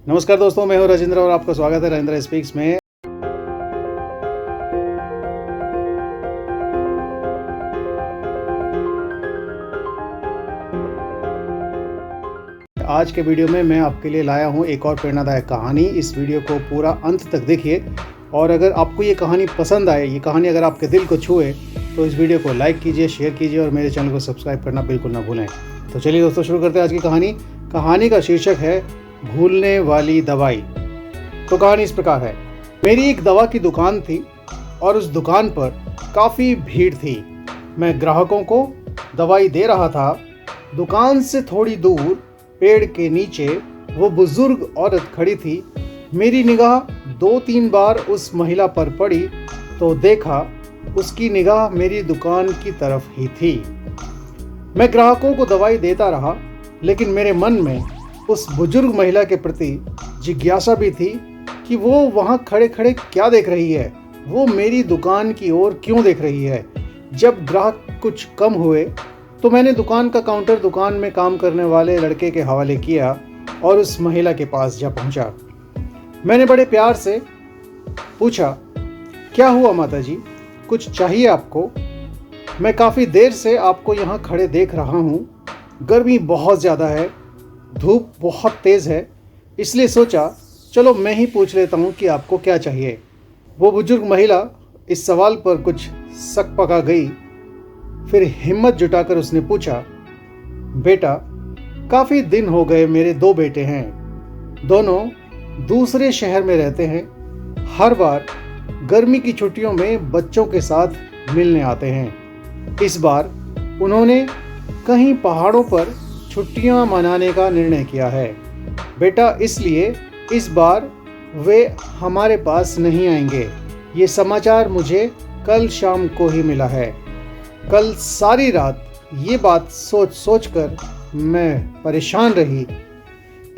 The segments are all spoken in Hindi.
नमस्कार दोस्तों, मैं हूं राजेंद्र और आपका स्वागत है राजेंद्र स्पीक्स में। आज के वीडियो में मैं आपके लिए लाया हूं एक और प्रेरणादायक कहानी। इस वीडियो को पूरा अंत तक देखिए और अगर आपको ये कहानी पसंद आए, ये कहानी अगर आपके दिल को छुए तो इस वीडियो को लाइक कीजिए, शेयर कीजिए और मेरे चैनल को सब्सक्राइब करना बिल्कुल ना भूलें। तो चलिए दोस्तों, शुरू करते हैं आज की कहानी। कहानी का शीर्षक है भूलने वाली दवाई। तो कहानी इस प्रकार है। मेरी एक दवा की दुकान थी और उस दुकान पर काफ़ी भीड़ थी। मैं ग्राहकों को दवाई दे रहा था। दुकान से थोड़ी दूर पेड़ के नीचे वो बुजुर्ग औरत खड़ी थी। मेरी निगाह 2-3 बार उस महिला पर पड़ी तो देखा उसकी निगाह मेरी दुकान की तरफ ही थी। मैं ग्राहकों को दवाई देता रहा, लेकिन मेरे मन में उस बुजुर्ग महिला के प्रति जिज्ञासा भी थी कि वो वहाँ खड़े खड़े क्या देख रही है, वो मेरी दुकान की ओर क्यों देख रही है। जब ग्राहक कुछ कम हुए तो मैंने दुकान का काउंटर दुकान में काम करने वाले लड़के के हवाले किया और उस महिला के पास जा पहुंचा। मैंने बड़े प्यार से पूछा, क्या हुआ माता जी, कुछ चाहिए आपको? मैं काफ़ी देर से आपको यहाँ खड़े देख रहा हूँ। गर्मी बहुत ज़्यादा है, धूप बहुत तेज़ है, इसलिए सोचा चलो मैं ही पूछ लेता हूँ कि आपको क्या चाहिए। वो बुजुर्ग महिला इस सवाल पर कुछ सकपका गई, फिर हिम्मत जुटाकर उसने पूछा, बेटा, काफ़ी दिन हो गए, मेरे 2 बेटे हैं, दोनों दूसरे शहर में रहते हैं। हर बार गर्मी की छुट्टियों में बच्चों के साथ मिलने आते हैं। इस बार उन्होंने कहीं पहाड़ों पर छुट्टियां मनाने का निर्णय किया है। बेटा, इसलिए इस बार वे हमारे पास नहीं आएंगे। ये समाचार मुझे कल शाम को ही मिला है। कल सारी रात ये बात सोच कर मैं परेशान रही,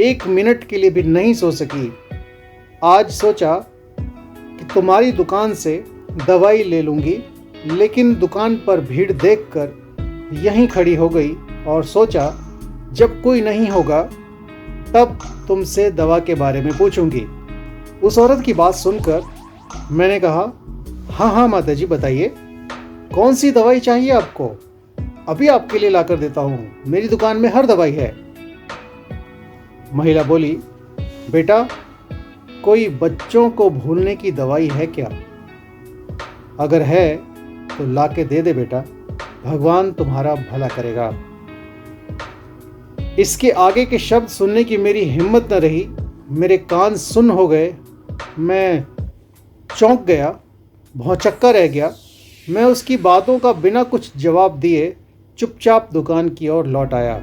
1 मिनट के लिए भी नहीं सो सकी। आज सोचा कि तुम्हारी दुकान से दवाई ले लूँगी, लेकिन दुकान पर भीड़ देखकर यहीं खड़ी हो गई और सोचा जब कोई नहीं होगा तब तुमसे दवा के बारे में पूछूंगी। उस औरत की बात सुनकर मैंने कहा, हाँ माता जी, बताइए कौन सी दवाई चाहिए आपको? अभी आपके लिए लाकर देता हूँ, मेरी दुकान में हर दवाई है। महिला बोली, बेटा, कोई बच्चों को भूलने की दवाई है क्या? अगर है तो लाके दे दे बेटा, भगवान तुम्हारा भला करेगा। इसके आगे के शब्द सुनने की मेरी हिम्मत न रही, मेरे कान सुन्न हो गए। मैं चौंक गया, भौंचक्का रह गया। मैं उसकी बातों का बिना कुछ जवाब दिए चुपचाप दुकान की ओर लौट आया,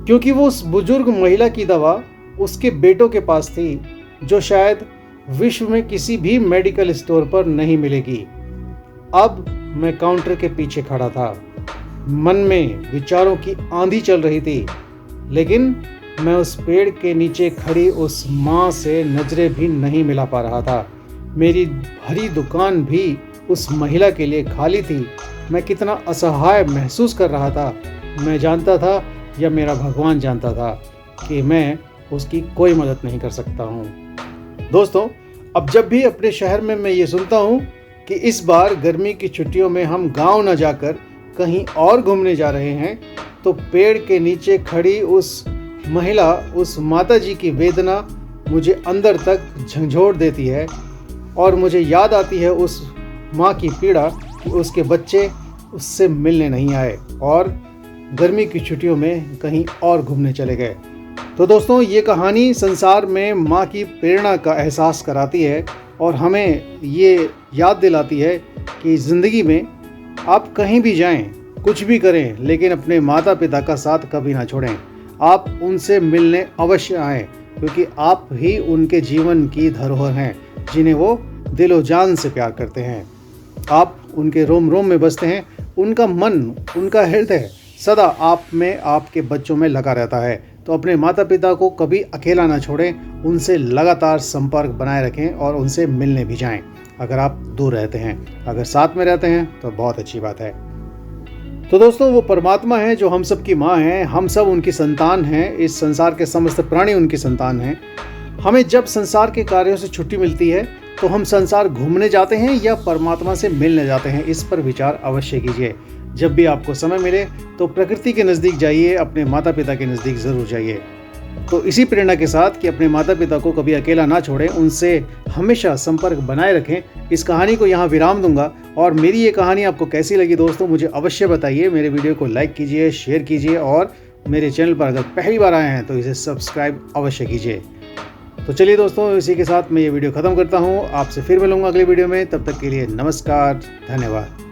क्योंकि वो उस बुजुर्ग महिला की दवा उसके बेटों के पास थी, जो शायद विश्व में किसी भी मेडिकल स्टोर पर नहीं मिलेगी। अब मैं काउंटर के पीछे खड़ा था। मन में विचारों की आंधी चल रही थी, लेकिन मैं उस पेड़ के नीचे खड़ी उस माँ से नजरें भी नहीं मिला पा रहा था। मेरी भरी दुकान भी उस महिला के लिए खाली थी। मैं कितना असहाय महसूस कर रहा था। मैं जानता था, या मेरा भगवान जानता था, कि मैं उसकी कोई मदद नहीं कर सकता हूँ। दोस्तों, अब जब भी अपने शहर में मैं ये सुनता हूँ कि इस बार गर्मी की छुट्टियों में हम गाँव न जाकर कहीं और घूमने जा रहे हैं, तो पेड़ के नीचे खड़ी उस महिला, उस माता जी की वेदना मुझे अंदर तक झंझोड़ देती है और मुझे याद आती है उस माँ की पीड़ा कि उसके बच्चे उससे मिलने नहीं आए और गर्मी की छुट्टियों में कहीं और घूमने चले गए। तो दोस्तों, ये कहानी संसार में माँ की प्रेरणा का एहसास कराती है और हमें ये याद दिलाती है कि ज़िंदगी में आप कहीं भी जाएं, कुछ भी करें, लेकिन अपने माता पिता का साथ कभी ना छोड़ें। आप उनसे मिलने अवश्य आएं, क्योंकि आप ही उनके जीवन की धरोहर हैं, जिन्हें वो दिलो जान से प्यार करते हैं। आप उनके रोम रोम में बसते हैं। उनका मन, उनका हृदय सदा आप में, आपके बच्चों में लगा रहता है। तो अपने माता पिता को कभी अकेला ना छोड़ें, उनसे लगातार संपर्क बनाए रखें और उनसे मिलने भी जाएं। अगर आप दूर रहते हैं, अगर साथ में रहते हैं तो बहुत अच्छी बात है। तो दोस्तों, वो परमात्मा है जो हम सब की माँ है, हम सब उनकी संतान हैं, इस संसार के समस्त प्राणी उनकी संतान हैं। हमें जब संसार के कार्यों से छुट्टी मिलती है तो हम संसार घूमने जाते हैं या परमात्मा से मिलने जाते हैं, इस पर विचार अवश्य कीजिए। जब भी आपको समय मिले तो प्रकृति के नज़दीक जाइए, अपने माता पिता के नज़दीक ज़रूर जाइए। तो इसी प्रेरणा के साथ कि अपने माता पिता को कभी अकेला ना छोड़ें, उनसे हमेशा संपर्क बनाए रखें, इस कहानी को यहाँ विराम दूंगा। और मेरी ये कहानी आपको कैसी लगी दोस्तों, मुझे अवश्य बताइए। मेरे वीडियो को लाइक कीजिए, शेयर कीजिए और मेरे चैनल पर अगर पहली बार आए हैं तो इसे सब्सक्राइब अवश्य कीजिए। तो चलिए दोस्तों, इसी के साथ मैं ये वीडियो ख़त्म करता हूँ। आपसे फिर मिलूंगा अगले वीडियो में, तब तक के लिए नमस्कार, धन्यवाद।